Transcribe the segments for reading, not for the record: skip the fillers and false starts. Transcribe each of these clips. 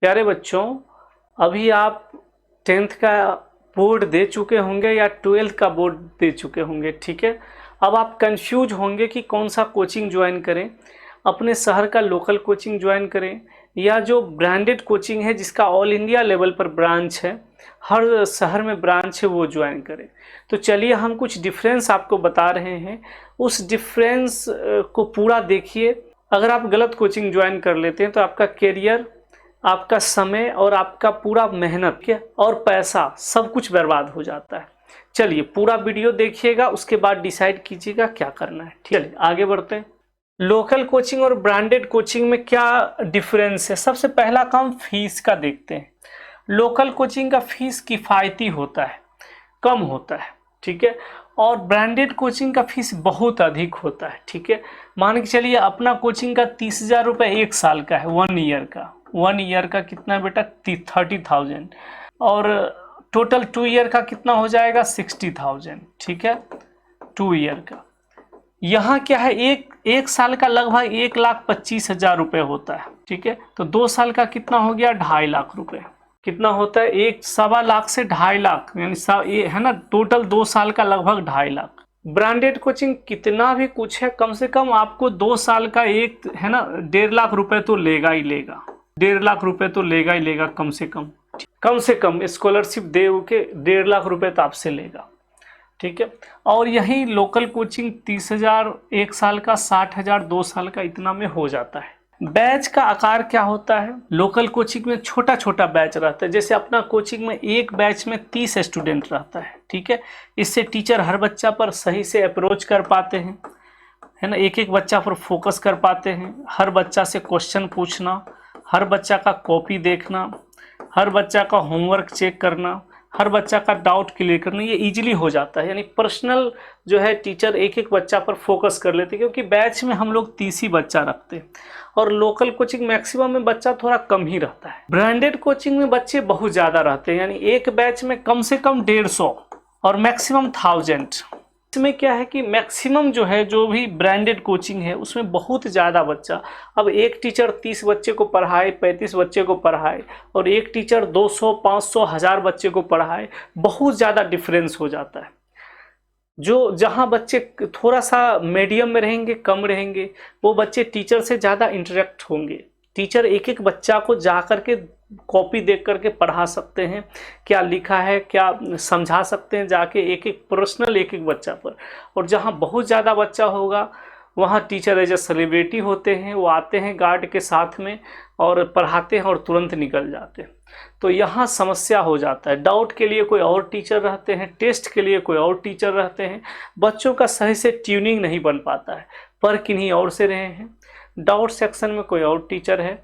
प्यारे बच्चों, अभी आप 10th का बोर्ड दे चुके होंगे या 12th का बोर्ड दे चुके होंगे। ठीक है, अब आप कंफ्यूज होंगे कि कौन सा कोचिंग ज्वाइन करें, अपने शहर का लोकल कोचिंग ज्वाइन करें या जो ब्रांडेड कोचिंग है जिसका ऑल इंडिया लेवल पर ब्रांच है, हर शहर में ब्रांच है, वो ज्वाइन करें। तो चलिए हम कुछ डिफरेंस आपको बता रहे हैं, उस डिफरेंस को पूरा देखिए। अगर आप गलत कोचिंग ज्वाइन कर लेते हैं तो आपका करियर, आपका समय और आपका पूरा मेहनत के और पैसा सब कुछ बर्बाद हो जाता है। चलिए पूरा वीडियो देखिएगा, उसके बाद डिसाइड कीजिएगा क्या करना है। चलिए आगे बढ़ते हैं। लोकल कोचिंग और ब्रांडेड कोचिंग में क्या डिफरेंस है? सबसे पहला काम फीस का देखते हैं। लोकल कोचिंग का फीस किफ़ायती होता है, कम होता है। ठीक है, और ब्रांडेड कोचिंग का फीस बहुत अधिक होता है। ठीक है, मान के चलिए अपना कोचिंग का 30,000 रुपये 1 साल का है, 1 ईयर का। 1 ईयर का कितना बेटा? 30,000। और टोटल 2 ईयर का कितना हो जाएगा? 60,000। ठीक है, 2 ईयर का। यहाँ क्या है, एक साल का लगभग 1,25,000 रुपये होता है। ठीक है, तो 2 साल का कितना हो गया? 2.5 लाख रुपये। कितना होता है? 1.25 लाख से 2.5 लाख, यानी ये है ना, टोटल 2 साल का लगभग 2.5 लाख। ब्रांडेड कोचिंग कितना भी कुछ है, कम से कम आपको 2 साल का एक है ना 1.5 लाख रुपए तो लेगा ही लेगा। 1.5 लाख रुपए तो लेगा ही लेगा कम से कम स्कॉलरशिप दे के 1.5 लाख रुपए तो आपसे लेगा। ठीक है, और यही लोकल कोचिंग 30,000 1 साल का, 60,000 2 साल का, इतना में हो जाता है। बैच का आकार क्या होता है? लोकल कोचिंग में छोटा छोटा बैच रहता है। जैसे अपना कोचिंग में एक बैच में 30 स्टूडेंट रहता है। ठीक है, इससे टीचर हर बच्चा पर सही से अप्रोच कर पाते हैं, है ना, एक एक बच्चा पर फोकस कर पाते हैं। हर बच्चा से क्वेश्चन पूछना, हर बच्चा का कॉपी देखना, हर बच्चा का होमवर्क चेक करना, हर बच्चा का डाउट क्लियर करना, ये इजीली हो जाता है। यानी पर्सनल जो है टीचर एक एक बच्चा पर फोकस कर लेते हैं, क्योंकि बैच में हम लोग 30 ही बच्चा रखते हैं और लोकल कोचिंग मैक्सिमम में बच्चा थोड़ा कम ही रहता है। ब्रांडेड कोचिंग में बच्चे बहुत ज़्यादा रहते हैं, यानी एक बैच में कम से कम 150 और मैक्सिमम 1000। इसमें क्या है कि मैक्सिमम जो है, जो भी ब्रांडेड कोचिंग है उसमें बहुत ज़्यादा बच्चा, अब एक टीचर 30 बच्चे को पढ़ाए, 35 बच्चे को पढ़ाए, और एक टीचर 200 500 1000 बच्चे को पढ़ाए, बहुत ज़्यादा डिफरेंस हो जाता है। जो जहाँ बच्चे थोड़ा सा मीडियम में रहेंगे, कम रहेंगे, वो बच्चे टीचर से ज़्यादा इंटरेक्ट होंगे। टीचर एक एक बच्चा को जा कर के कॉपी देख करके पढ़ा सकते हैं, क्या लिखा है क्या समझा सकते हैं जाके एक एक पर्सनल एक एक बच्चा पर। और जहाँ बहुत ज़्यादा बच्चा होगा वहाँ टीचर एज ए सेलिब्रिटी होते हैं, वो आते हैं गार्ड के साथ में और पढ़ाते हैं और तुरंत निकल जाते हैं। तो यहाँ समस्या हो जाता है। डाउट के लिए कोई और टीचर रहते हैं, टेस्ट के लिए कोई और टीचर रहते हैं, बच्चों का सही से ट्यूनिंग नहीं बन पाता है, पर किन्हीं और से रहे हैं। डाउट सेक्शन में कोई और टीचर है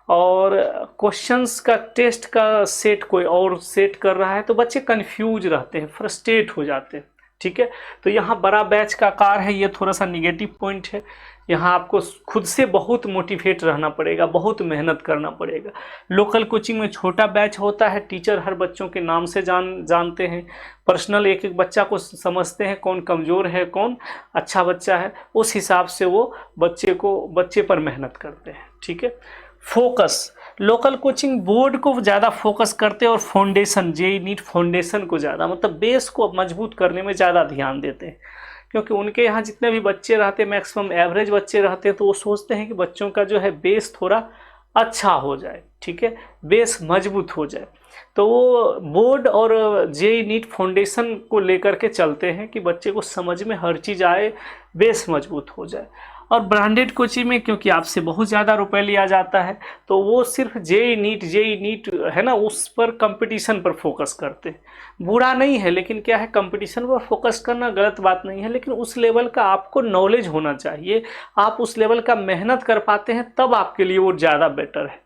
और क्वेश्चंस का टेस्ट का सेट कोई और सेट कर रहा है, तो बच्चे कंफ्यूज रहते हैं, फ्रस्ट्रेट हो जाते हैं। ठीक है, तो यहाँ बड़ा बैच का आकार है, ये थोड़ा सा निगेटिव पॉइंट है। यहाँ आपको खुद से बहुत मोटिवेट रहना पड़ेगा, बहुत मेहनत करना पड़ेगा। लोकल कोचिंग में छोटा बैच होता है, टीचर हर बच्चों के नाम से जानते हैं, पर्सनल एक एक बच्चा को समझते हैं, कौन कमज़ोर है कौन अच्छा बच्चा है, उस हिसाब से वो बच्चे पर मेहनत करते हैं। ठीक है, फोकस, लोकल कोचिंग बोर्ड को ज़्यादा फोकस करते हैं और फाउंडेशन, जेईई नीट फाउंडेशन को ज़्यादा, मतलब बेस को मजबूत करने में ज़्यादा ध्यान देते हैं। क्योंकि उनके यहाँ जितने भी बच्चे रहते हैं, मैक्सिमम एवरेज बच्चे रहते हैं, तो वो सोचते हैं कि बच्चों का जो है बेस थोड़ा अच्छा हो जाए। ठीक है, बेस मजबूत हो जाए, तो वो बोर्ड और जेईई नीट फाउंडेशन को लेकर के चलते हैं कि बच्चे को समझ में हर चीज़ आए, बेस मजबूत हो जाए। और ब्रांडेड कोचिंग में क्योंकि आपसे बहुत ज़्यादा रुपए लिया जाता है, तो वो सिर्फ जेईई नीट है ना, उस पर कंपटीशन पर फोकस करते हैं। बुरा नहीं है, लेकिन क्या है, कंपटीशन पर फोकस करना गलत बात नहीं है, लेकिन उस लेवल का आपको नॉलेज होना चाहिए। आप उस लेवल का मेहनत कर पाते हैं तब आपके लिए वो ज़्यादा बेटर है।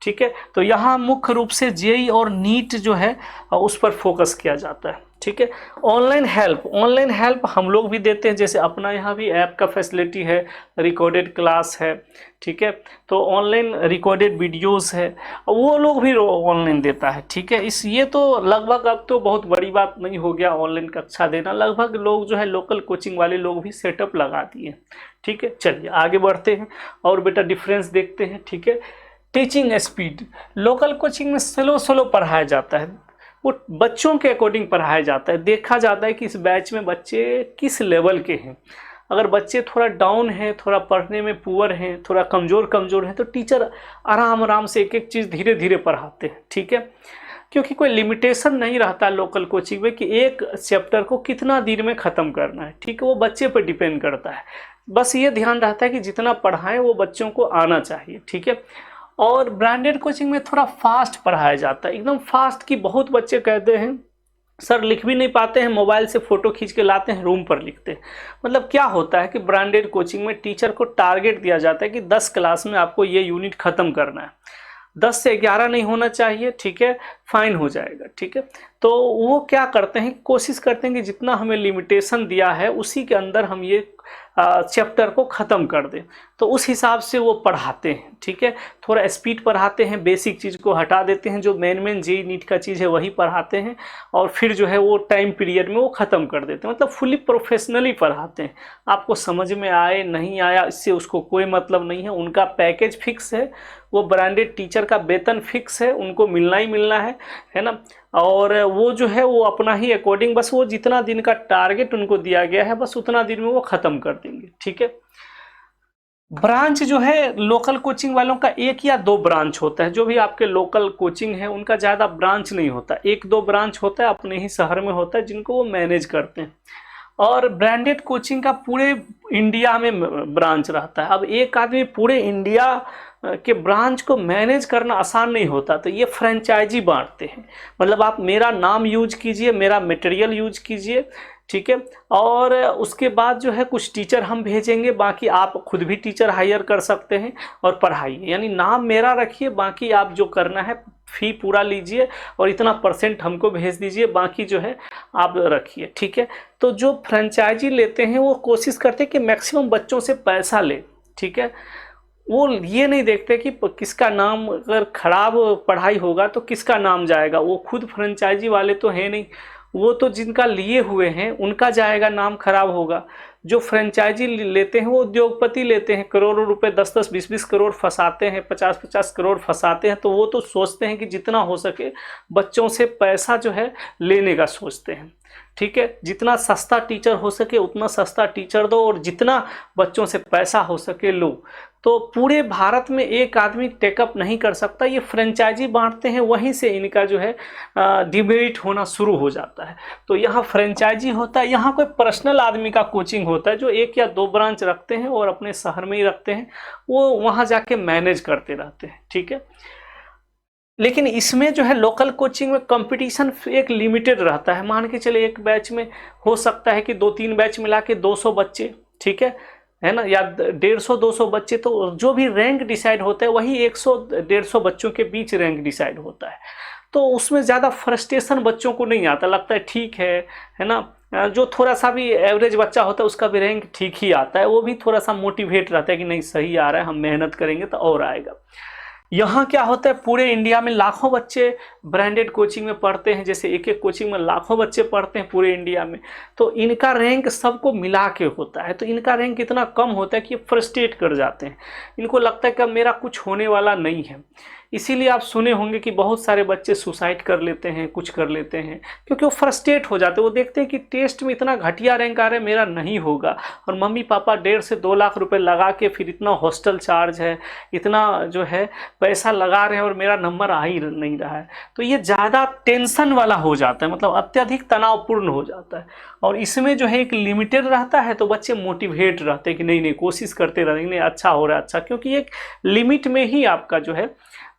ठीक है, तो यहाँ मुख्य रूप से जेईई और नीट जो है उस पर फोकस किया जाता है। ठीक है, ऑनलाइन हेल्प हम लोग भी देते हैं, जैसे अपना यहाँ भी ऐप का फैसिलिटी है, रिकॉर्डेड क्लास है। ठीक है, तो ऑनलाइन रिकॉर्डेड वीडियोस है, वो लोग भी ऑनलाइन देता है। ठीक है, ये तो लगभग अब तो बहुत बड़ी बात नहीं हो गया ऑनलाइन कक्षा देना, लगभग लोग जो है लोकल कोचिंग वाले लोग भी सेटअप लगा दिए। ठीक है, चलिए आगे बढ़ते हैं और बेटा डिफरेंस देखते हैं। ठीक है, टीचिंग स्पीड, लोकल कोचिंग में स्लो स्लो पढ़ाया जाता है, वो बच्चों के अकॉर्डिंग पढ़ाया जाता है, देखा जाता है कि इस बैच में बच्चे किस लेवल के हैं। अगर बच्चे थोड़ा डाउन हैं, थोड़ा पढ़ने में पुअर हैं, थोड़ा कमज़ोर हैं, तो टीचर आराम आराम से एक एक चीज़ धीरे धीरे पढ़ाते हैं, ठीक है। क्योंकि कोई लिमिटेशन नहीं रहता लोकल कोचिंग में कि एक चैप्टर को कितना दिन में ख़त्म करना है, ठीक है, वो बच्चे पर डिपेंड करता है। बस ये ध्यान रहता है कि जितना पढ़ाएं वो बच्चों को आना चाहिए, ठीक है। और ब्रांडेड कोचिंग में थोड़ा फास्ट पढ़ाया जाता है, एकदम फास्ट, कि बहुत बच्चे कहते हैं सर लिख भी नहीं पाते हैं, मोबाइल से फ़ोटो खींच के लाते हैं, रूम पर लिखते हैं। मतलब क्या होता है कि ब्रांडेड कोचिंग में टीचर को टारगेट दिया जाता है कि 10 क्लास में आपको ये यूनिट ख़त्म करना है, 10 से 11 नहीं होना चाहिए, ठीक है, फाइन हो जाएगा, ठीक है। तो वो क्या करते हैं, कोशिश करते हैं कि जितना हमें लिमिटेशन दिया है उसी के अंदर हम ये चैप्टर को ख़त्म कर दें, तो उस हिसाब से वो पढ़ाते हैं, ठीक है। थोड़ा स्पीड पढ़ाते हैं, बेसिक चीज़ को हटा देते हैं, जो मेन जेईई नीट का चीज़ है वही पढ़ाते हैं, और फिर जो है वो टाइम पीरियड में वो ख़त्म कर देते हैं। मतलब फुली प्रोफेशनली पढ़ाते हैं। आपको समझ में आए नहीं आया इससे उसको कोई मतलब नहीं है, उनका पैकेज फिक्स है, वो ब्रांडेड टीचर का वेतन फिक्स है, उनको मिलना ही मिलना है ना। और वो जो है वो अपना ही अकॉर्डिंग, बस वो जितना दिन का टारगेट उनको दिया गया है बस उतना दिन में वो ख़त्म कर देंगे, ठीक है। ब्रांच जो है लोकल कोचिंग वालों का 1 या 2 ब्रांच होता है, जो भी आपके लोकल कोचिंग है उनका ज़्यादा ब्रांच नहीं होता, 1-2 ब्रांच होता है, अपने ही शहर में होता है, जिनको वो मैनेज करते हैं। और ब्रांडेड कोचिंग का पूरे इंडिया में ब्रांच रहता है। अब एक आदमी पूरे इंडिया के ब्रांच को मैनेज करना आसान नहीं होता, तो ये फ्रेंचाइजी बांटते हैं। मतलब आप मेरा नाम यूज कीजिए, मेरा मटेरियल यूज कीजिए, ठीक है, और उसके बाद जो है कुछ टीचर हम भेजेंगे, बाकी आप खुद भी टीचर हायर कर सकते हैं और पढ़ाइए। यानी नाम मेरा रखिए, बाकी आप जो करना है फी पूरा लीजिए और इतना % हमको भेज दीजिए, बाकी जो है आप रखिए, ठीक है। तो जो फ्रेंचाइजी लेते हैं वो कोशिश करते हैं कि मैक्सिमम बच्चों से पैसा ले, ठीक है। वो ये नहीं देखते कि किसका नाम, अगर खराब पढ़ाई होगा तो किसका नाम जाएगा। वो खुद फ्रेंचाइजी वाले तो है नहीं, वो तो जिनका लिए हुए हैं उनका जाएगा, नाम खराब होगा। जो फ्रेंचाइजी लेते हैं वो उद्योगपति लेते हैं, करोड़ों रुपए, 10-10, 20-20 करोड़ फंसाते हैं, 50-50 करोड़ फंसाते हैं। तो वो तो सोचते हैं कि जितना हो सके बच्चों से पैसा जो है लेने का सोचते हैं, ठीक है। जितना सस्ता टीचर हो सके उतना सस्ता टीचर दो, और जितना बच्चों से पैसा हो सके लो। तो पूरे भारत में एक आदमी टेकअप नहीं कर सकता, ये फ्रेंचाइजी बांटते हैं, वहीं से इनका जो है डिबेट होना शुरू हो जाता है। तो यहाँ फ्रेंचाइजी होता है, यहाँ कोई पर्सनल आदमी का कोचिंग होता है जो 1 या 2 ब्रांच रखते हैं और अपने शहर में ही रखते हैं, वो वहाँ जाके मैनेज करते रहते हैं, ठीक है। लेकिन इसमें जो है लोकल कोचिंग में कंपटीशन एक लिमिटेड रहता है। मान के चले एक बैच में हो सकता है कि 2-3 बैच मिला के 200 बच्चे, ठीक है ना, या 150-200 बच्चे। तो जो भी रैंक डिसाइड होता है वही 100-150 बच्चों के बीच रैंक डिसाइड होता है। तो उसमें ज़्यादा फ्रस्ट्रेशन बच्चों को नहीं आता, लगता है ठीक है ना। जो थोड़ा सा भी एवरेज बच्चा होता है उसका भी रैंक ठीक ही आता है, वो भी थोड़ा सा मोटिवेट रहता है कि नहीं सही आ रहा है, हम मेहनत करेंगे तो और आएगा। यहाँ क्या होता है, पूरे इंडिया में लाखों बच्चे ब्रांडेड कोचिंग में पढ़ते हैं, जैसे एक एक कोचिंग में लाखों बच्चे पढ़ते हैं पूरे इंडिया में। तो इनका रैंक सबको मिला के होता है, तो इनका रैंक इतना कम होता है कि ये फ्रस्ट्रेट कर जाते हैं। इनको लगता है कि अब मेरा कुछ होने वाला नहीं है। इसीलिए आप सुने होंगे कि बहुत सारे बच्चे सुसाइड कर लेते हैं, कुछ कर लेते हैं, क्योंकि वो फ्रस्ट्रेट हो जाते हैं। वो देखते हैं कि टेस्ट में इतना घटिया रैंक आ रहा है, मेरा नहीं होगा, और मम्मी पापा 1.5 से 2 लाख रुपए लगा के फिर इतना हॉस्टल चार्ज है, इतना जो है पैसा लगा रहे हैं और मेरा नंबर आ ही नहीं रहा है। तो ये ज़्यादा टेंशन वाला हो जाता है, मतलब अत्यधिक तनावपूर्ण हो जाता है। और इसमें जो है एक लिमिटेड रहता है, तो बच्चे मोटिवेट रहते हैं कि नहीं नहीं कोशिश करते रहेंगे, नहीं अच्छा हो रहा है अच्छा, क्योंकि एक लिमिट में ही आपका जो है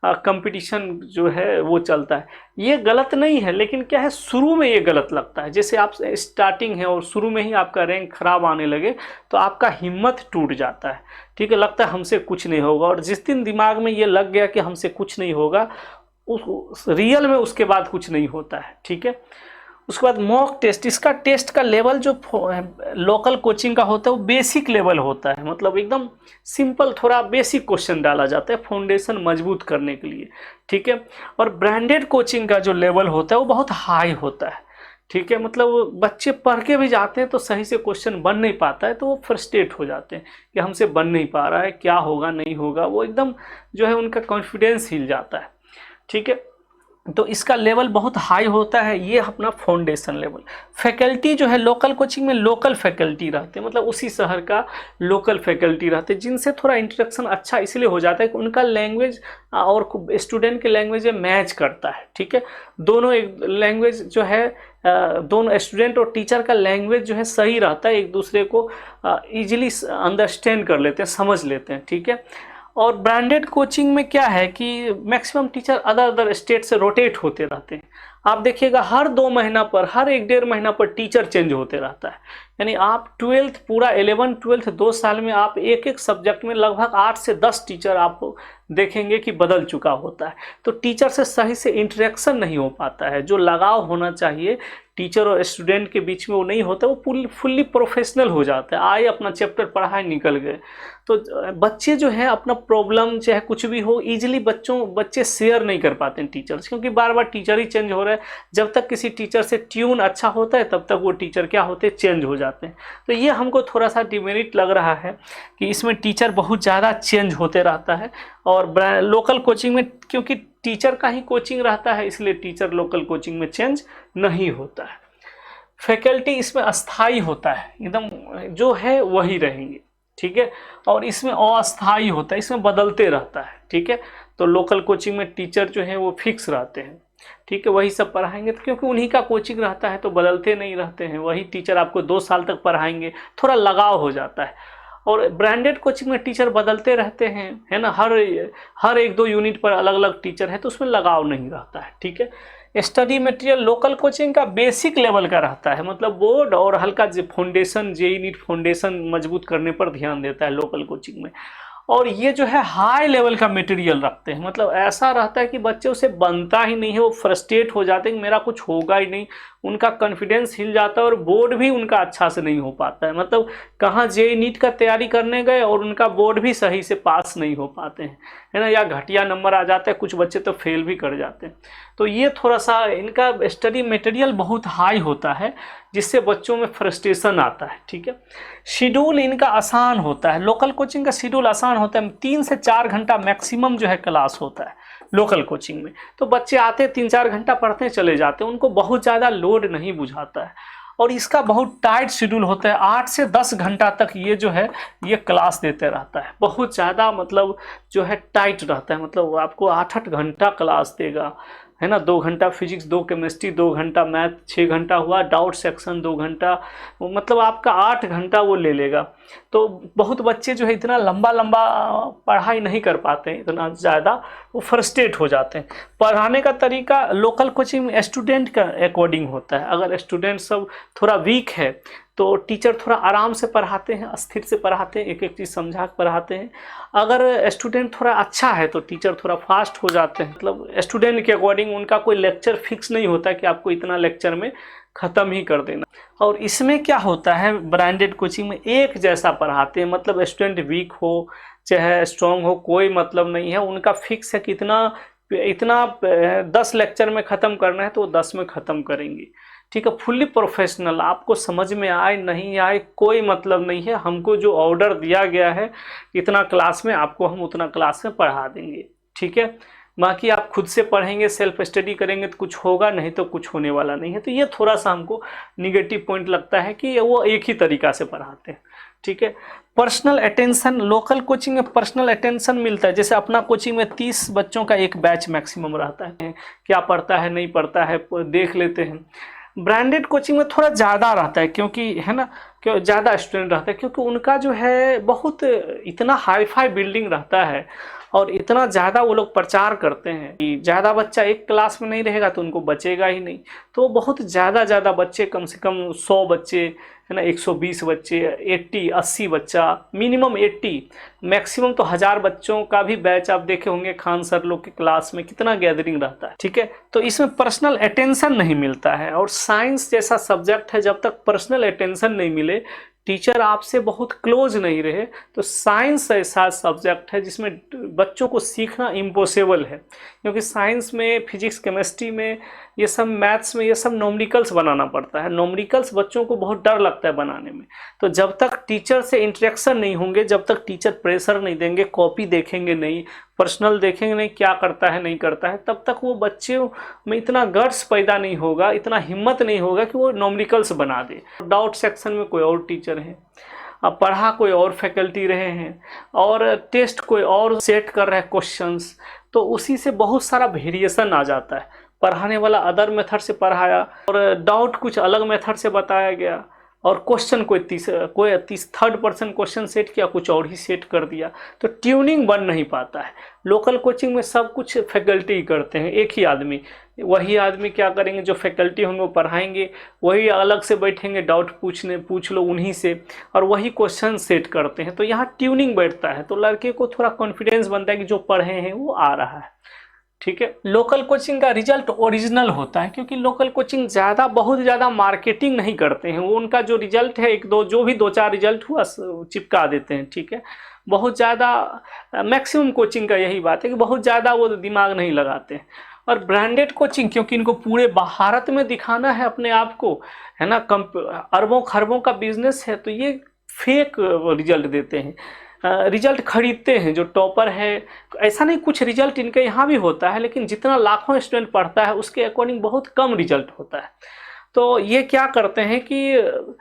कंपटीशन जो है वो चलता है। ये गलत नहीं है, लेकिन क्या है शुरू में ये गलत लगता है। जैसे आप स्टार्टिंग है और शुरू में ही आपका रैंक खराब आने लगे तो आपका हिम्मत टूट जाता है, ठीक है, लगता है हमसे कुछ नहीं होगा। और जिस दिन दिमाग में ये लग गया कि हमसे कुछ नहीं होगा, उस रियल में उसके बाद कुछ नहीं होता है, ठीक है। उसके बाद मॉक टेस्ट, इसका टेस्ट का लेवल जो लोकल कोचिंग का होता है वो बेसिक लेवल होता है, मतलब एकदम सिंपल, थोड़ा बेसिक क्वेश्चन डाला जाता है फाउंडेशन मजबूत करने के लिए, ठीक है। और ब्रांडेड कोचिंग का जो लेवल होता है वो बहुत हाई होता है, ठीक है। मतलब वो बच्चे पढ़ के भी जाते हैं तो सही से क्वेश्चन बन नहीं पाता है, तो वो फ्रस्ट्रेट हो जाते हैं कि हमसे बन नहीं पा रहा है, क्या होगा नहीं होगा, वो एकदम जो है उनका कॉन्फिडेंस हिल जाता है। ठीक है, तो इसका लेवल बहुत हाई होता है, ये अपना फाउंडेशन लेवल। फैकल्टी जो है लोकल कोचिंग में लोकल फैकल्टी रहते हैं, मतलब उसी शहर का लोकल फैकल्टी रहते हैं, जिनसे थोड़ा इंटरेक्शन अच्छा इसलिए हो जाता है कि उनका लैंग्वेज और स्टूडेंट के लैंग्वेज में मैच करता है। ठीक है, दोनों एक लैंग्वेज जो है दोनों स्टूडेंट और टीचर का लैंग्वेज जो है सही रहता है, एक दूसरे को ईजिली अंडरस्टैंड कर लेते हैं, समझ लेते हैं। ठीक है, और ब्रांडेड कोचिंग में क्या है कि maximum teacher other other state से रोटेट होते रहते हैं। आप देखिएगा हर 2 महीना पर, हर 1-1.5 महीना पर टीचर चेंज होते रहता है। यानी आप 12th पूरा 11 12th 2 साल में आप एक एक सब्जेक्ट में लगभग 8 से 10 टीचर आप देखेंगे कि बदल चुका होता है। तो टीचर से सही से इंटरेक्शन नहीं हो पाता है, जो लगाव होना चाहिए टीचर और स्टूडेंट के बीच में वो नहीं होता, वो फुल्ली प्रोफेशनल हो जाता है, आए अपना चैप्टर पढ़ाए निकल गए। तो बच्चे जो है अपना प्रॉब्लम चाहे कुछ भी हो ईजिली बच्चे शेयर नहीं कर पाते हैं टीचर से, क्योंकि बार बार टीचर ही चेंज हो रहा है। जब तक किसी टीचर से ट्यून अच्छा होता है तब तक वो टीचर क्या होते हैं, चेंज हो जाते हैं। तो ये हमको थोड़ा सा डिमेरिट लग रहा है कि इसमें टीचर बहुत ज़्यादा चेंज होते रहता है। और लोकल कोचिंग में क्योंकि टीचर का ही कोचिंग रहता है, इसलिए टीचर लोकल कोचिंग में चेंज नहीं होता है। फैकल्टी इसमें अस्थाई होता है, एकदम जो है वही रहेंगे। ठीक है, और इसमें अस्थाई होता है, इसमें बदलते रहता है। ठीक है, तो लोकल कोचिंग में टीचर जो है वो फिक्स रहते हैं। ठीक है, वही सब पढ़ाएंगे, तो क्योंकि उन्हीं का कोचिंग रहता है तो बदलते नहीं रहते हैं, वही टीचर आपको 2 साल तक पढ़ाएंगे, थोड़ा लगाव हो जाता है। और ब्रांडेड कोचिंग में टीचर बदलते रहते हैं, है ना, हर 1-2 यूनिट पर अलग अलग टीचर है, तो उसमें लगाव नहीं रहता है। ठीक है, स्टडी मटेरियल लोकल कोचिंग का बेसिक लेवल का रहता है, मतलब बोर्ड और हल्का फाउंडेशन जेई नीट फाउंडेशन मजबूत करने पर ध्यान देता है लोकल कोचिंग में। और ये जो है हाई लेवल का मटेरियल रखते हैं, मतलब ऐसा रहता है कि बच्चे उसे बनता ही नहीं है, वो फ्रस्ट्रेट हो जाते हैं कि मेरा कुछ होगा ही नहीं, उनका कॉन्फिडेंस हिल जाता है और बोर्ड भी उनका अच्छा से नहीं हो पाता है। मतलब कहाँ जेई नीट का तैयारी करने गए और उनका बोर्ड भी सही से पास नहीं हो पाते हैं, है ना, या घटिया नंबर आ जाते हैं, कुछ बच्चे तो फेल भी कर जाते हैं। तो ये थोड़ा सा इनका स्टडी मटेरियल बहुत हाई होता है, जिससे बच्चों में फ्रस्ट्रेशन आता है। ठीक है, शेड्यूल इनका आसान होता है, लोकल कोचिंग का शेड्यूल आसान होता है, 3 से 4 घंटा मैक्सिमम जो है क्लास होता है लोकल कोचिंग में। तो बच्चे आते 3-4 घंटा पढ़ते चले जाते हैं, उनको बहुत ज़्यादा लोड नहीं बुझाता है। और इसका बहुत टाइट शेड्यूल होता है, 8 से 10 घंटा तक ये जो है ये क्लास देते रहता है, बहुत ज़्यादा मतलब जो है टाइट रहता है। मतलब आपको 8-8 घंटा क्लास देगा, है ना, 2 घंटा फिजिक्स, 2 केमिस्ट्री, 2 घंटा मैथ, 6 घंटा हुआ, डाउट सेक्शन 2 घंटा, मतलब आपका 8 घंटा वो ले लेगा। तो बहुत बच्चे जो है इतना लंबा लंबा पढ़ाई नहीं कर पाते हैं, इतना ज़्यादा वो फ्रस्ट्रेट हो जाते हैं। पढ़ाने का तरीका लोकल कोचिंग में स्टूडेंट का अकॉर्डिंग होता है। अगर स्टूडेंट सब थोड़ा वीक है तो टीचर थोड़ा आराम से पढ़ाते हैं, अस्थिर से पढ़ाते हैं, एक एक चीज़ समझा कर पढ़ाते हैं। अगर स्टूडेंट थोड़ा अच्छा है तो टीचर थोड़ा फास्ट हो जाते हैं, मतलब स्टूडेंट के अकॉर्डिंग उनका कोई लेक्चर फिक्स नहीं होता कि आपको इतना लेक्चर में ख़त्म ही कर देना। और इसमें क्या होता है, ब्रांडेड कोचिंग में एक जैसा पढ़ाते हैं, मतलब स्टूडेंट वीक हो चाहे स्ट्रॉन्ग हो कोई मतलब नहीं है, उनका फिक्स है कि इतना 10 लेक्चर में ख़त्म करना है तो वो 10 में ख़त्म करेंगे। ठीक है, फुल्ली प्रोफेशनल, आपको समझ में आए नहीं आए कोई मतलब नहीं है, हमको जो ऑर्डर दिया गया है इतना क्लास में आपको हम उतना क्लास में पढ़ा देंगे। ठीक है, बाकी आप खुद से पढ़ेंगे, सेल्फ स्टडी करेंगे तो कुछ होगा, नहीं तो कुछ होने वाला नहीं है। तो ये थोड़ा सा हमको निगेटिव पॉइंट लगता है कि वो एक ही तरीका से पढ़ाते हैं। ठीक है, पर्सनल अटेंशन लोकल कोचिंग में पर्सनल अटेंशन मिलता है, जैसे अपना कोचिंग में 30 बच्चों का एक बैच मैक्सिमम रहता है, क्या पढ़ता है नहीं पढ़ता है देख लेते हैं। ब्रांडेड कोचिंग में थोड़ा ज़्यादा रहता है, क्योंकि है ना, क्यों ज़्यादा स्टूडेंट रहता है, क्योंकि उनका जो है बहुत इतना हाई फाई बिल्डिंग रहता है और इतना ज़्यादा वो लोग प्रचार करते हैं कि ज़्यादा बच्चा एक क्लास में नहीं रहेगा तो उनको बचेगा ही नहीं। तो बहुत ज़्यादा बच्चे, कम से कम 100 बच्चे, है ना, 120 बच्चे, 80 बच्चा, मिनिमम 80, मैक्सिमम तो 1000 बच्चों का भी बैच आप देखे होंगे खान सर लोग की क्लास में कितना गैदरिंग रहता है। ठीक है, तो इसमें पर्सनल अटेंशन नहीं मिलता है। और साइंस जैसा सब्जेक्ट है, जब तक पर्सनल अटेंशन नहीं मिले, टीचर आपसे बहुत क्लोज नहीं रहे तो साइंस ऐसा सब्जेक्ट है जिसमें बच्चों को सीखना इम्पॉसिबल है, क्योंकि साइंस में, फिजिक्स, केमिस्ट्री में, ये सब, मैथ्स में, ये सब नोमरिकल्स बनाना पड़ता है। नोमरिकल्स बच्चों को बहुत डर लगता है बनाने में। तो जब तक टीचर से इंटरेक्शन नहीं होंगे, जब तक टीचर प्रेशर नहीं देंगे, कॉपी देखेंगे नहीं, पर्सनल देखेंगे नहीं क्या करता है नहीं करता है, तब तक वो बच्चे में इतना गट्स पैदा नहीं होगा, इतना हिम्मत नहीं होगा कि वो नोमरिकल्स बना दे। डाउट सेक्शन में कोई और टीचर है, अब पढ़ा कोई और फैकल्टी रहे हैं, और टेस्ट कोई और सेट कर रहे हैं क्वेश्चंस, तो उसी से बहुत सारा वेरिएशन आ जाता है। पढ़ाने वाला अदर मेथड से पढ़ाया और डाउट कुछ अलग मेथड से बताया गया, और क्वेश्चन कोई थर्ड पर्सन क्वेश्चन सेट किया, कुछ और ही सेट कर दिया, तो ट्यूनिंग बन नहीं पाता है। लोकल कोचिंग में सब कुछ फैकल्टी करते हैं, एक ही आदमी, वही आदमी क्या करेंगे, जो फैकल्टी होंगे वो पढ़ाएंगे, वही अलग से बैठेंगे डाउट पूछ लो उन्हीं से, और वही क्वेश्चन सेट करते हैं। तो यहाँ ट्यूनिंग बैठता है, तो लड़के को थोड़ा कॉन्फिडेंस बनता है कि जो पढ़े हैं वो आ रहा है। ठीक है, लोकल कोचिंग का रिजल्ट ओरिजिनल होता है, क्योंकि लोकल कोचिंग बहुत ज़्यादा मार्केटिंग नहीं करते हैं। वो उनका जो रिजल्ट है, जो भी 2-4 रिजल्ट हुआ चिपका देते हैं। ठीक है, बहुत ज़्यादा, मैक्सिमम कोचिंग का यही बात है कि बहुत ज़्यादा वो दिमाग नहीं लगाते हैं। और ब्रांडेड कोचिंग, क्योंकि इनको पूरे भारत में दिखाना है अपने आप को, है ना, अरबों खरबों का बिजनेस है, तो ये फेक रिजल्ट देते हैं, रिजल्ट खरीदते हैं। जो टॉपर है, ऐसा नहीं, कुछ रिजल्ट इनके यहाँ भी होता है, लेकिन जितना लाखों स्टूडेंट पढ़ता है उसके अकॉर्डिंग बहुत कम रिजल्ट होता है। तो ये क्या करते हैं कि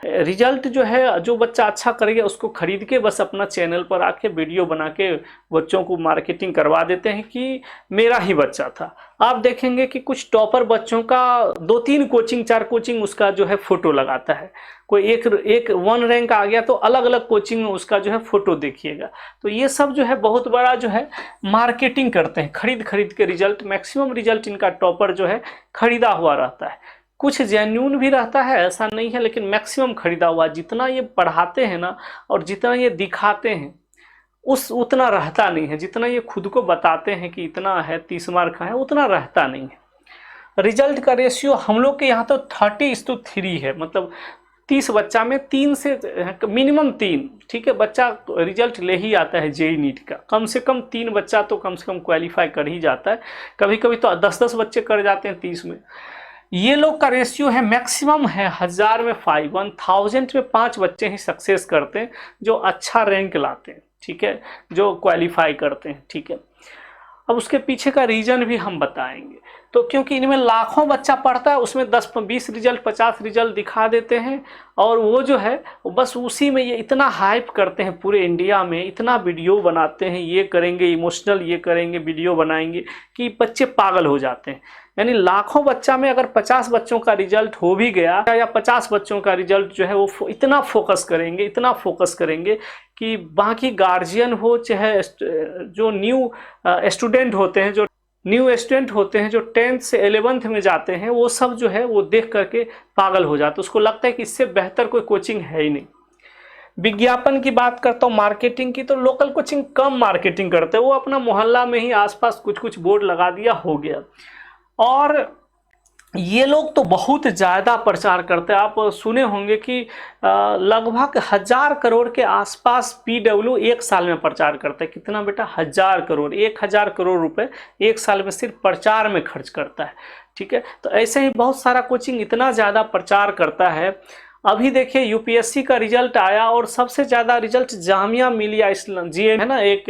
रिजल्ट जो है, जो बच्चा अच्छा करेगा उसको खरीद के बस अपना चैनल पर आके वीडियो बना के बच्चों को मार्केटिंग करवा देते हैं कि मेरा ही बच्चा था। आप देखेंगे कि कुछ टॉपर बच्चों का 2-3 कोचिंग 4 कोचिंग उसका जो है फोटो लगाता है। कोई एक 1 रैंक आ गया तो अलग अलग कोचिंग में उसका जो है फोटो देखिएगा। तो ये सब जो है बहुत बड़ा जो है मार्केटिंग करते हैं, खरीद के रिजल्ट। मैक्सिमम रिजल्ट इनका टॉपर जो है खरीदा हुआ रहता है, कुछ जेन्यून भी रहता है, ऐसा नहीं है, लेकिन मैक्सिमम खरीदा हुआ। जितना ये पढ़ाते हैं ना और जितना ये दिखाते हैं उतना रहता नहीं है। जितना ये खुद को बताते हैं कि इतना है, 30 मार्क का है, उतना रहता नहीं है। रिजल्ट का रेशियो हम लोग के यहाँ तो 30:3 है, मतलब 30 बच्चा में 3 से मिनिमम 3, ठीक है, बच्चा रिजल्ट ले ही आता है जेई नीट का। कम से कम 3 बच्चा तो कम से कम क्वालिफाई कर ही जाता है, कभी कभी तो 10-10 बच्चे कर जाते हैं 30 में। ये लोग का रेशियो है, मैक्सिमम है 1000 में 5, 1000 में 5 बच्चे ही सक्सेस करते हैं जो अच्छा रैंक लाते हैं। ठीक है, जो क्वालिफाई करते हैं। ठीक है, अब उसके पीछे का रीजन भी हम बताएंगे। तो क्योंकि इनमें लाखों बच्चा पढ़ता है, उसमें 10-20 रिजल्ट 50 रिजल्ट दिखा देते हैं, और वो जो है बस उसी में ये इतना हाइप करते हैं, पूरे इंडिया में इतना वीडियो बनाते हैं, ये करेंगे इमोशनल, ये करेंगे वीडियो बनाएंगे, कि बच्चे पागल हो जाते हैं। यानी लाखों बच्चा में अगर 50 बच्चों का रिजल्ट हो भी गया, या 50 बच्चों का रिजल्ट जो है वो इतना फोकस करेंगे कि बाकी गार्जियन हो, चाहे जो न्यू स्टूडेंट होते हैं, जो 10th से 11th में जाते हैं, वो सब जो है वो देख करके पागल हो जाते हैं। उसको लगता है कि इससे बेहतर कोई कोचिंग है ही नहीं। विज्ञापन की बात करता हूँ, मार्केटिंग की, तो लोकल कोचिंग कम मार्केटिंग करते हैं। वो अपना मोहल्ला में ही आसपास कुछ बोर्ड लगा दिया, हो गया। और ये लोग तो बहुत ज़्यादा प्रचार करते हैं। आप सुने होंगे कि लगभग 1000 करोड़ के आसपास PW एक साल में प्रचार करता है। कितना बेटा? 1000 करोड़, 1000 करोड़ रुपए एक साल में सिर्फ प्रचार में खर्च करता है। ठीक है, तो ऐसे ही बहुत सारा कोचिंग इतना ज़्यादा प्रचार करता है। अभी देखिए UPSC का रिजल्ट आया, और सबसे ज़्यादा रिजल्ट जामिया मिलिया इस्लाम GM है ना, एक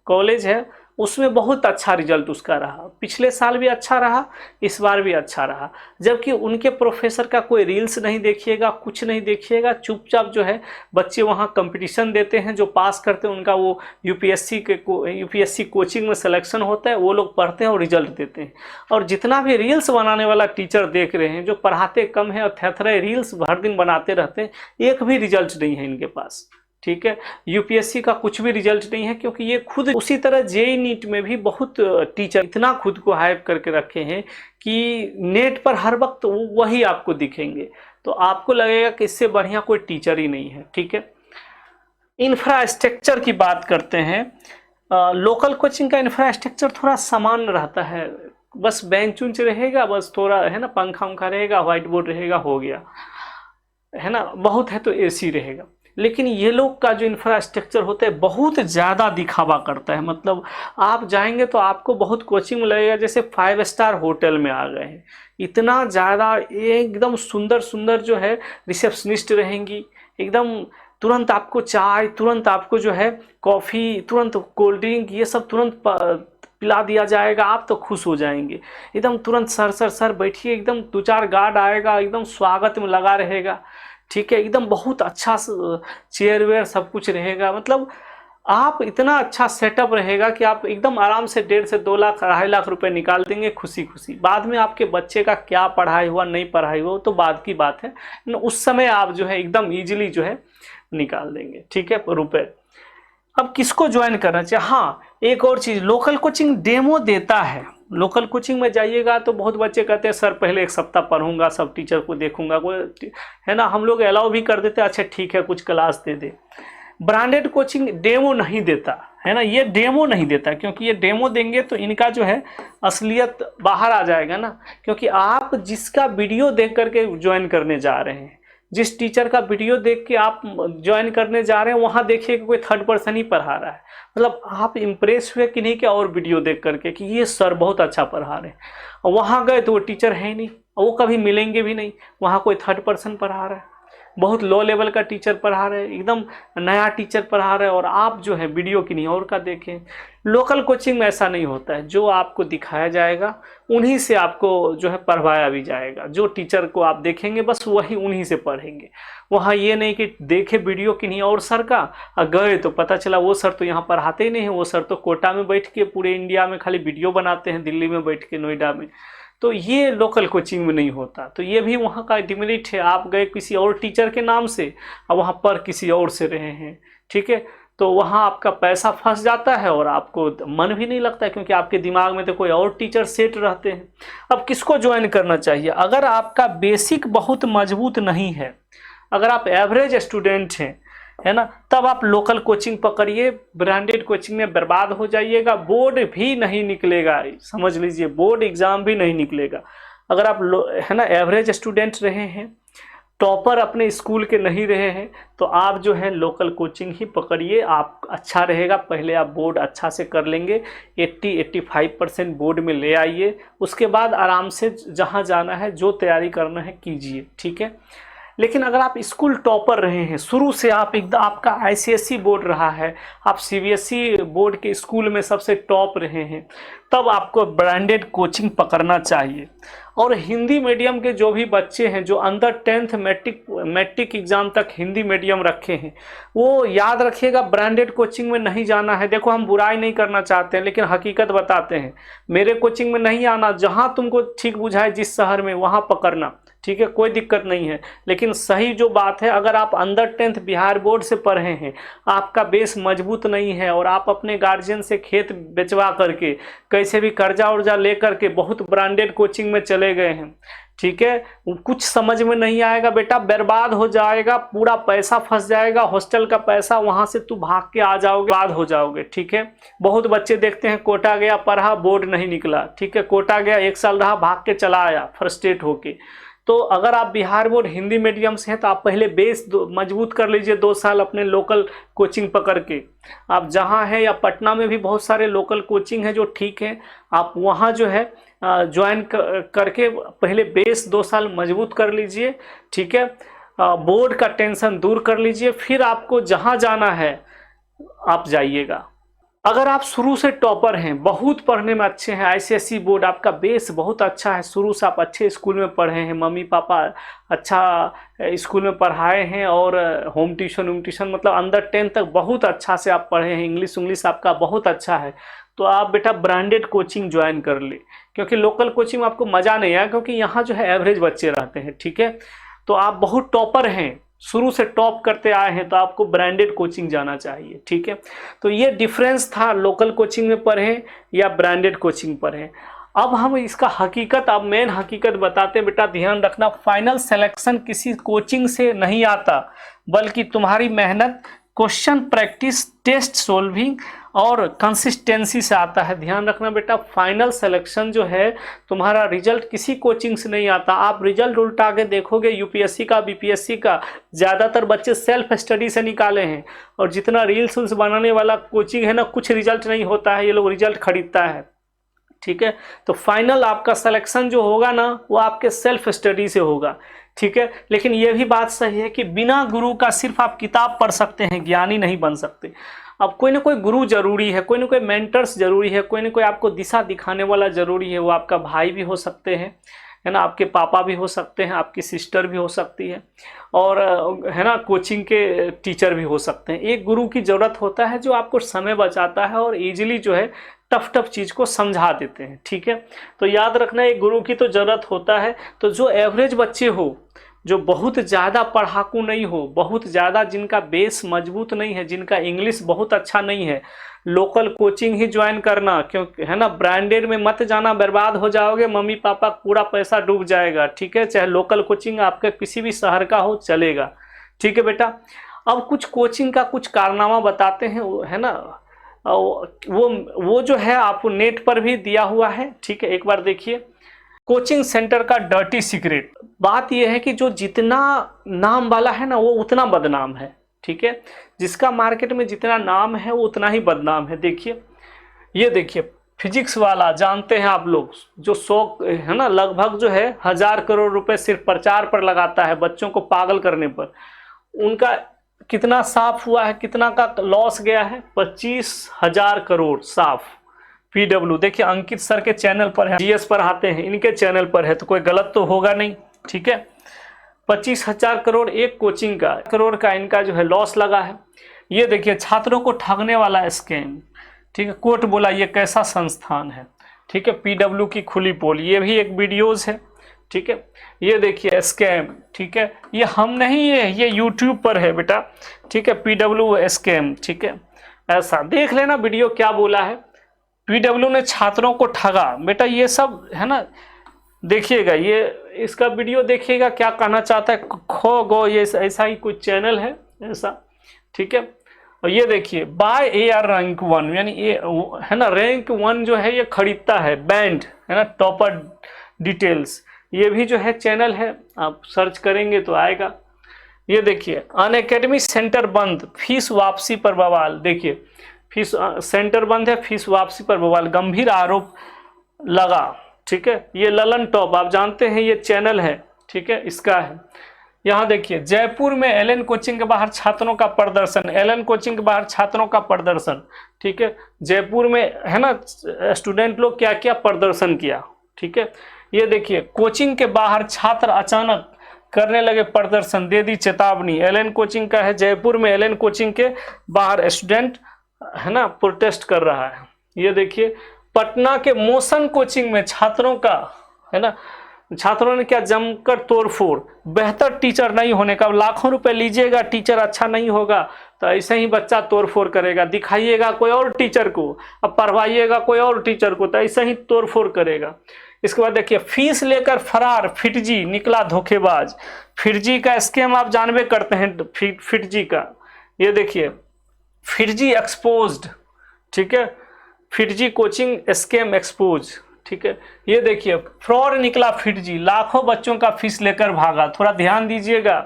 कॉलेज है, उसमें बहुत अच्छा रिजल्ट उसका रहा। पिछले साल भी अच्छा रहा, इस बार भी अच्छा रहा। जबकि उनके प्रोफेसर का कोई रील्स नहीं देखिएगा, कुछ नहीं देखिएगा, चुपचाप जो है बच्चे वहाँ कंपटीशन देते हैं। जो पास करते हैं उनका वो यूपीएससी कोचिंग में सिलेक्शन होता है, वो लोग पढ़ते हैं और रिजल्ट देते हैं। और जितना भी रील्स बनाने वाला टीचर देख रहे हैं, जो पढ़ाते कम है और थेथरे रील्स भर दिन बनाते रहते हैं, एक भी रिजल्ट नहीं है इनके पास। ठीक है, यूपीएससी का कुछ भी रिजल्ट नहीं है, क्योंकि ये खुद उसी तरह जेई नीट में भी बहुत टीचर इतना खुद को हाइप करके रखे हैं कि नेट पर हर वक्त वही आपको दिखेंगे, तो आपको लगेगा कि इससे बढ़िया कोई टीचर ही नहीं है। ठीक है, इंफ्रास्ट्रक्चर की बात करते हैं। लोकल कोचिंग का इंफ्रास्ट्रक्चर थोड़ा सामान्य रहता है, बस बेंच उंच रहेगा, बस थोड़ा है ना, पंखा उंखा रहेगा, व्हाइट बोर्ड रहेगा, हो गया, है ना, बहुत है तो AC रहेगा। लेकिन ये लोग का जो इंफ्रास्ट्रक्चर होता है बहुत ज़्यादा दिखावा करता है। मतलब आप जाएंगे तो आपको बहुत कोचिंग में लगेगा जैसे 5 स्टार होटल में आ गए हैं। इतना ज़्यादा एकदम सुंदर सुंदर जो है रिसेप्शनिस्ट रहेंगी, एकदम तुरंत आपको चाय, तुरंत आपको जो है कॉफ़ी, तुरंत कोल्ड ड्रिंक, ये सब तुरंत पिला दिया जाएगा। आप तो खुश हो जाएंगे एकदम। तुरंत सर सर सर बैठिए, एकदम 2-4 गार्ड आएगा, एकदम स्वागत में लगा रहेगा। ठीक है, एकदम बहुत अच्छा चेयर वेयर सब कुछ रहेगा। मतलब आप इतना अच्छा सेटअप रहेगा कि आप एकदम आराम से 1.5 से 2 लाख 2.5 लाख रुपए निकाल देंगे खुशी खुशी। बाद में आपके बच्चे का क्या पढ़ाई हुआ नहीं पढ़ाई हुआ तो बाद की बात है, उस समय आप जो है एकदम इजीली जो है निकाल देंगे। ठीक है, रुपए। अब किसको ज्वाइन करना चाहिए? हाँ, एक और चीज़, लोकल कोचिंग डेमो देता है। लोकल कोचिंग में जाइएगा तो बहुत बच्चे कहते हैं सर पहले 1 सप्ताह पढ़ूंगा, सब टीचर को देखूंगा, कोई है ना, हम लोग अलाउ भी कर देते हैं, अच्छा ठीक है कुछ क्लास दे दे। ब्रांडेड कोचिंग डेमो नहीं देता है ना, ये डेमो नहीं देता, क्योंकि ये डेमो देंगे तो इनका जो है असलियत बाहर आ जाएगा ना। क्योंकि आप जिसका वीडियो देख करके ज्वाइन करने जा रहे हैं, जिस टीचर का वीडियो देख के आप ज्वाइन करने जा रहे हैं, वहाँ देखिए कि कोई 3rd पर्सन ही पढ़ा रहा है। मतलब आप इम्प्रेस हुए कि नहीं कि और वीडियो देख करके कि ये सर बहुत अच्छा पढ़ा रहे हैं, और वहाँ गए तो वो टीचर है ही नहीं, और वो कभी मिलेंगे भी नहीं। वहाँ कोई 3rd पर्सन पढ़ा रहा है, बहुत लो लेवल का टीचर पढ़ा रहे हैं, एकदम नया टीचर पढ़ा रहे हैं, और आप जो है वीडियो किन्हीं और का देखें। लोकल कोचिंग में ऐसा नहीं होता है, जो आपको दिखाया जाएगा उन्हीं से आपको जो है पढ़वाया भी जाएगा। जो टीचर को आप देखेंगे बस वही उन्हीं से पढ़ेंगे। वहाँ ये नहीं कि देखे वीडियो किन्हीं और सर का और गए तो पता चला वो सर तो यहाँ पढ़ाते ही नहीं है, वो सर तो कोटा में बैठ के पूरे इंडिया में खाली वीडियो बनाते हैं, दिल्ली में बैठ के, नोएडा में। तो ये लोकल कोचिंग में नहीं होता। तो ये भी वहाँ का डिमेरिट है। आप गए किसी और टीचर के नाम से और वहाँ पर किसी और से रहे हैं, ठीक है, तो वहाँ आपका पैसा फंस जाता है और आपको मन भी नहीं लगता है, क्योंकि आपके दिमाग में तो कोई और टीचर सेट रहते हैं। अब किसको ज्वाइन करना चाहिए? अगर आपका बेसिक बहुत मजबूत नहीं है, अगर आप एवरेज स्टूडेंट हैं, है ना, तब आप लोकल कोचिंग पकड़िए। ब्रांडेड कोचिंग में बर्बाद हो जाइएगा, बोर्ड भी नहीं निकलेगा, समझ लीजिए बोर्ड एग्जाम भी नहीं निकलेगा। अगर आप है ना एवरेज स्टूडेंट रहे हैं, टॉपर अपने स्कूल के नहीं रहे हैं, तो आप जो है लोकल कोचिंग ही पकड़िए, आप अच्छा रहेगा। पहले आप बोर्ड अच्छा से कर लेंगे, 80-85% बोर्ड में ले आइए, उसके बाद आराम से जहाँ जाना है, जो तैयारी करना है कीजिए, ठीक है। लेकिन अगर आप स्कूल टॉपर रहे हैं, शुरू से आप एकदम, आपका ICSE बोर्ड रहा है, आप CBSE बोर्ड के स्कूल में सबसे टॉप रहे हैं, तब आपको ब्रांडेड कोचिंग पकड़ना चाहिए। और हिंदी मीडियम के जो भी बच्चे हैं, जो अंडर 10th मैट्रिक एग्ज़ाम तक हिंदी मीडियम रखे हैं, वो याद रखिएगा ब्रांडेड कोचिंग में नहीं जाना है। देखो हम बुराई नहीं करना चाहते हैं, लेकिन हकीकत बताते हैं। मेरे कोचिंग में नहीं आना, जहाँ तुमको ठीक बुझाए जिस शहर में, वहाँ पकड़ना, ठीक है, कोई दिक्कत नहीं है। लेकिन सही जो बात है, अगर आप अंडर 10th बिहार बोर्ड से पढ़े हैं, आपका बेस मजबूत नहीं है, और आप अपने गार्जियन से खेत बेचवा करके, कैसे भी कर्जा उर्जा ले करके बहुत ब्रांडेड कोचिंग में चले गए हैं, ठीक है, कुछ समझ में नहीं आएगा बेटा, बर्बाद हो जाएगा, पूरा पैसा फंस जाएगा, हॉस्टल का पैसा, वहां से तू भाग के आ जाओगे, बर्बाद हो जाओगे, ठीक है। बहुत बच्चे देखते हैं कोटा गया, पढ़ा, बोर्ड नहीं निकला, ठीक है, कोटा गया 1 साल रहा, भाग के चला आया फ्रस्ट्रेट होके। तो अगर आप बिहार बोर्ड हिंदी मीडियम से हैं, तो आप पहले बेस मजबूत कर लीजिए 2 साल अपने लोकल कोचिंग पकड़ के। आप जहां हैं, या पटना में भी बहुत सारे लोकल कोचिंग हैं जो ठीक है, आप वहां जो है ज्वाइन करके पहले बेस 2 साल मजबूत कर लीजिए, ठीक है। बोर्ड का टेंशन दूर कर लीजिए, फिर आपको जहां जाना है आप जाइएगा। अगर आप शुरू से टॉपर हैं, बहुत पढ़ने में अच्छे हैं, ICSE बोर्ड आपका बेस बहुत अच्छा है, शुरू से आप अच्छे स्कूल में पढ़े हैं, मम्मी पापा अच्छा स्कूल में पढ़ाए हैं, और होम ट्यूशन मतलब अंडर 10 तक बहुत अच्छा से आप पढ़े हैं, इंग्लिश आपका बहुत अच्छा है, तो आप बेटा ब्रांडेड कोचिंग ज्वाइन कर ले। क्योंकि लोकल कोचिंग में आपको मज़ा नहीं आया, क्योंकि यहाँ जो है एवरेज बच्चे रहते हैं, ठीक है। तो आप बहुत टॉपर हैं, शुरू से टॉप करते आए हैं, तो आपको ब्रांडेड कोचिंग जाना चाहिए, ठीक है। तो ये डिफरेंस था, लोकल कोचिंग में पढ़ें या ब्रांडेड कोचिंग पढ़ें। अब हम इसका हकीकत, अब मेन हकीकत बताते हैं। बेटा ध्यान रखना, फाइनल सिलेक्शन किसी कोचिंग से नहीं आता, बल्कि तुम्हारी मेहनत, क्वेश्चन प्रैक्टिस, टेस्ट सोल्विंग और कंसिस्टेंसी से आता है। ध्यान रखना बेटा, फाइनल सिलेक्शन जो है तुम्हारा रिजल्ट किसी कोचिंग से नहीं आता। आप रिजल्ट उल्टा के देखोगे यूपीएससी का, बीपीएससी का, ज़्यादातर बच्चे सेल्फ स्टडी से निकाले हैं। और जितना रील्स उल्स बनाने वाला कोचिंग है ना, कुछ रिजल्ट नहीं होता है, ये लोग रिजल्ट खरीदता है। ठीक है, तो फाइनल आपका सिलेक्शन जो होगा ना, वो आपके सेल्फ स्टडी से होगा। ठीक है, लेकिन ये भी बात सही है कि बिना गुरु का सिर्फ आप किताब पढ़ सकते हैं, ज्ञानी नहीं बन सकते। अब कोई ना कोई गुरु जरूरी है, कोई ना कोई मेंटर्स जरूरी है, कोई ना कोई आपको दिशा दिखाने वाला जरूरी है। वो आपका भाई भी हो सकते हैं, है ना, आपके पापा भी हो सकते हैं, आपकी सिस्टर भी हो सकती है, और है ना, कोचिंग के टीचर भी हो सकते हैं। एक गुरु की ज़रूरत होता है जो आपको समय बचाता है और इजीली जो है टफ चीज़ को समझा देते हैं। ठीक है, तो याद रखना, एक गुरु की तो ज़रूरत होता है। तो जो एवरेज बच्चे हो, जो बहुत ज़्यादा पढ़ाकू नहीं हो, बहुत ज़्यादा जिनका बेस मजबूत नहीं है, जिनका इंग्लिश बहुत अच्छा नहीं है, लोकल कोचिंग ही ज्वाइन करना, क्योंकि है ना, ब्रांडेड में मत जाना, बर्बाद हो जाओगे, मम्मी पापा पूरा पैसा डूब जाएगा। ठीक है, चाहे लोकल कोचिंग आपके किसी भी शहर का हो, चलेगा। ठीक है बेटा, अब कुछ कोचिंग का कुछ कारनामा बताते हैं, है ना, वो जो है आपको नेट पर भी दिया हुआ है। ठीक है, एक बार देखिए, कोचिंग सेंटर का डर्टी सीक्रेट। बात यह है कि जो जितना नाम वाला है ना, वो उतना बदनाम है। ठीक है, जिसका मार्केट में जितना नाम है वो उतना ही बदनाम है। देखिए, ये देखिए, फिजिक्स वाला जानते हैं आप लोग, जो 100 है ना, लगभग जो है 1000 करोड़ रुपए सिर्फ प्रचार पर लगाता है, बच्चों को पागल करने पर। उनका कितना साफ हुआ है, कितना का लॉस गया है? 25,000 करोड़ साफ। पीडब्ल्यू देखिए, अंकित सर के चैनल पर है, जीएस पर आते हैं, इनके चैनल पर है, तो कोई गलत तो होगा नहीं। ठीक है, 25,000 करोड़ एक कोचिंग का, करोड़ का इनका जो है लॉस लगा है। ये देखिए, छात्रों को ठगने वाला स्कैम। ठीक है, कोर्ट बोला ये कैसा संस्थान है। ठीक है, पीडब्ल्यू की खुली पोल, ये भी एक वीडियोज है। ठीक है, ये देखिए स्कैम। ठीक है, ये हम नहीं है, ये यूट्यूब पर है बेटा। ठीक है, पीडब्ल्यू स्कैम। ठीक है, ऐसा देख लेना वीडियो क्या बोला है। पीडब्ल्यू ने छात्रों को ठगा बेटा, ये सब है ना, देखिएगा, ये इसका वीडियो देखिएगा क्या कहना चाहता है। खो गो, ये ऐसा ही कुछ चैनल है ऐसा। ठीक है, और ये देखिए, बाय एआर रैंक 1, यानी ये है ना, रैंक 1 जो है ये खरीदता है, बैंड है ना, टॉपर डिटेल्स, ये भी जो है चैनल है, आप सर्च करेंगे तो आएगा। ये देखिए, अनअकैडमी सेंटर बंद, फीस वापसी पर बवाल। देखिए, फीस सेंटर बंद है, फीस वापसी पर बवाल, गंभीर आरोप लगा। ठीक है, ये ललन टॉप आप जानते हैं, ये चैनल है। ठीक है, इसका है। यहाँ देखिए, जयपुर में एलएन कोचिंग के बाहर छात्रों का प्रदर्शन, एलएन कोचिंग के बाहर छात्रों का प्रदर्शन। ठीक है, जयपुर में है ना, स्टूडेंट लोग क्या क्या प्रदर्शन किया। ठीक है, ये देखिए, कोचिंग के बाहर छात्र अचानक करने लगे प्रदर्शन, दे दी चेतावनी। एलएन कोचिंग का है, जयपुर में एलएन कोचिंग के बाहर स्टूडेंट है ना प्रोटेस्ट कर रहा है। ये देखिए, पटना के मोशन कोचिंग में छात्रों का है ना, छात्रों ने क्या जमकर तोड़फोड़, बेहतर टीचर नहीं होने का, लाखों रुपए लीजिएगा, टीचर अच्छा नहीं होगा तो ऐसे ही बच्चा तोड़फोड़ करेगा, दिखाइएगा कोई और टीचर को, अब पढ़वाइएगा कोई और टीचर को तो ऐसे ही तोड़फोड़ करेगा। इसके बाद देखिए, फीस लेकर फरार फिटजी निकला धोखेबाज। फिटजी का स्कैम आप जानबे करते हैं, फिटजी का। ये देखिए, फिटजी एक्सपोज्ड। ठीक है, फिटजी कोचिंग स्कैम एक्सपोज। ठीक है, ये देखिए, फ्रॉड निकला फिटजी, लाखों बच्चों का फीस लेकर भागा। थोड़ा ध्यान दीजिएगा।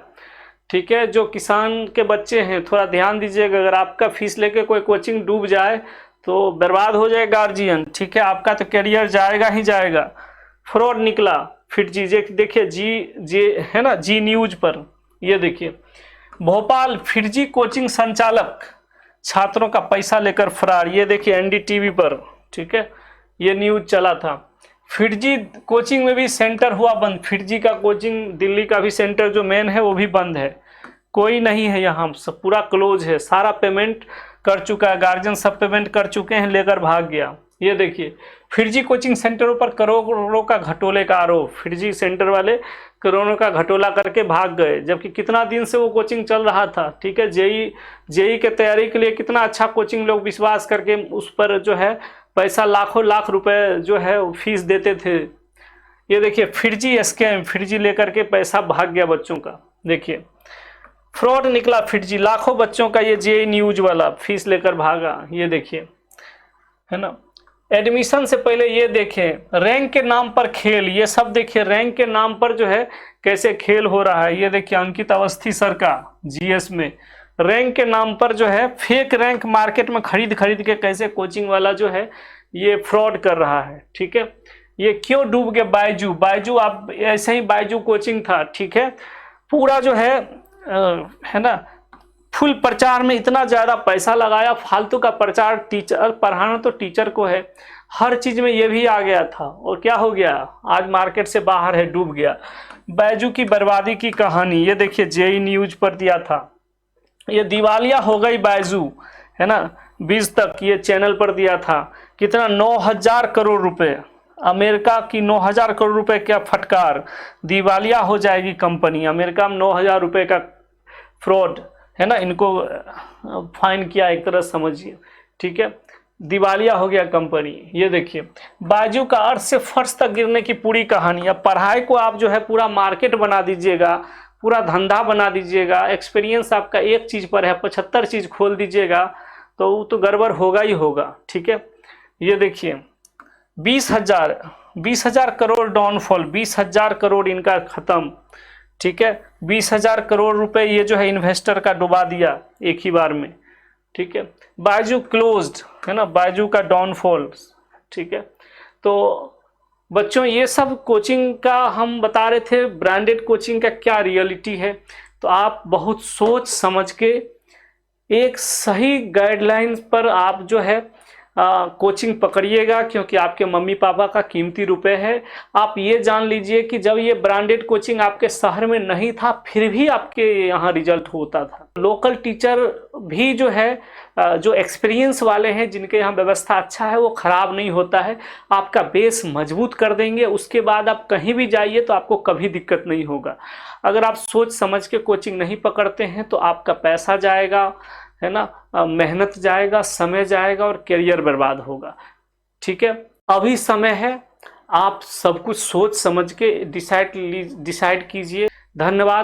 ठीक है, जो किसान के बच्चे हैं थोड़ा ध्यान दीजिएगा, अगर आपका फीस लेके कोई कोचिंग डूब जाए तो बर्बाद हो जाए गार्जियन। ठीक है, आपका तो करियर जाएगा ही जाएगा। फ्रॉड निकला फिटजी, देखिए जी है ना, जी न्यूज पर। ये देखिए, भोपाल फिटजी कोचिंग संचालक छात्रों का पैसा लेकर फरार। ये देखिए एनडीटीवी पर। ठीक है, ये न्यूज चला था। फिटजी कोचिंग में भी सेंटर हुआ बंद। फिटजी का कोचिंग दिल्ली का भी सेंटर जो मेन है वो भी बंद है, कोई नहीं है यहाँ, सब पूरा क्लोज है। सारा पेमेंट कर चुका है, गार्जियन सब पेमेंट कर चुके हैं, लेकर भाग गया। ये देखिए, फिटजी कोचिंग सेंटरों पर करोड़ों का घटोले का आरोप। फिटजी सेंटर वाले करोड़ों का घटोला करके भाग गए, जबकि कितना दिन से वो कोचिंग चल रहा था। ठीक है, जेई के तैयारी के लिए कितना अच्छा कोचिंग लोग विश्वास करके उस पर जो है पैसा लाखों लाख रुपए जो है फीस देते थे। ये देखिए, फिटजी स्कैम, फिटजी लेकर के पैसा भाग गया बच्चों का। देखिए, फ्रॉड निकला फिटजी, लाखों बच्चों का, ये जेई न्यूज वाला फीस लेकर भागा। ये देखिए, है ना। एडमिशन से पहले ये देखें, रैंक के नाम पर खेल, ये सब देखिए रैंक के नाम पर जो है कैसे खेल हो रहा है। ये देखिए अंकित अवस्थी सर का जीएस में रैंक के नाम पर जो है फेक रैंक मार्केट में खरीद खरीद के कैसे कोचिंग वाला जो है ये फ्रॉड कर रहा है, ठीक है। ये क्यों डूब गए बायजू, बायजू आप ऐसे ही बायजू कोचिंग था, ठीक है, पूरा जो है ना फुल प्रचार में इतना ज़्यादा पैसा लगाया, फालतू का प्रचार, टीचर पढ़ाना तो टीचर को है, हर चीज़ में ये भी आ गया था और क्या हो गया, आज मार्केट से बाहर है, डूब गया। बैजू की बर्बादी की कहानी, ये देखिए जेई न्यूज पर दिया था, ये दिवालिया हो गई बैजू, है ना, 20 तक ये चैनल पर दिया था। कितना 9,000 करोड़ रुपए, अमेरिका की 9,000 करोड़ रुपए क्या फटकार, दिवालिया हो जाएगी कंपनी। अमेरिका में 9,000 रुपए का फ्रॉड, है ना, इनको फाइन किया एक तरह समझिए, ठीक है, दिवालिया हो गया कंपनी। ये देखिए बाजू का अर्थ से फर्श तक गिरने की पूरी कहानी। अब पढ़ाई को आप जो है पूरा मार्केट बना दीजिएगा, पूरा धंधा बना दीजिएगा, एक्सपीरियंस आपका एक चीज पर है, 75 चीज खोल दीजिएगा तो वो तो गड़बड़ होगा ही होगा, ठीक है। ये देखिए 20,000 करोड़ डाउनफॉल, 20,000 करोड़ इनका खत्म, ठीक है, 20,000 करोड़ रुपए ये जो है इन्वेस्टर का डुबा दिया एक ही बार में, ठीक है। बायजू क्लोज्ड, है ना, बायजू का डाउनफॉल, ठीक है। तो बच्चों ये सब कोचिंग का हम बता रहे थे, ब्रांडेड कोचिंग का क्या रियलिटी है। तो आप बहुत सोच समझ के एक सही गाइडलाइंस पर आप जो है कोचिंग पकड़िएगा, क्योंकि आपके मम्मी पापा का कीमती रुपए है। आप ये जान लीजिए कि जब ये ब्रांडेड कोचिंग आपके शहर में नहीं था फिर भी आपके यहाँ रिजल्ट होता था। लोकल टीचर भी जो है जो एक्सपीरियंस वाले हैं, जिनके यहाँ व्यवस्था अच्छा है, वो खराब नहीं होता है, आपका बेस मजबूत कर देंगे। उसके बाद आप कहीं भी जाइए तो आपको कभी दिक्कत नहीं होगा। अगर आप सोच समझ के कोचिंग नहीं पकड़ते हैं तो आपका पैसा जाएगा, है ना, मेहनत जाएगा, समय जाएगा और करियर बर्बाद होगा, ठीक है। अभी समय है, आप सब कुछ सोच समझ के डिसाइड कीजिए। धन्यवाद।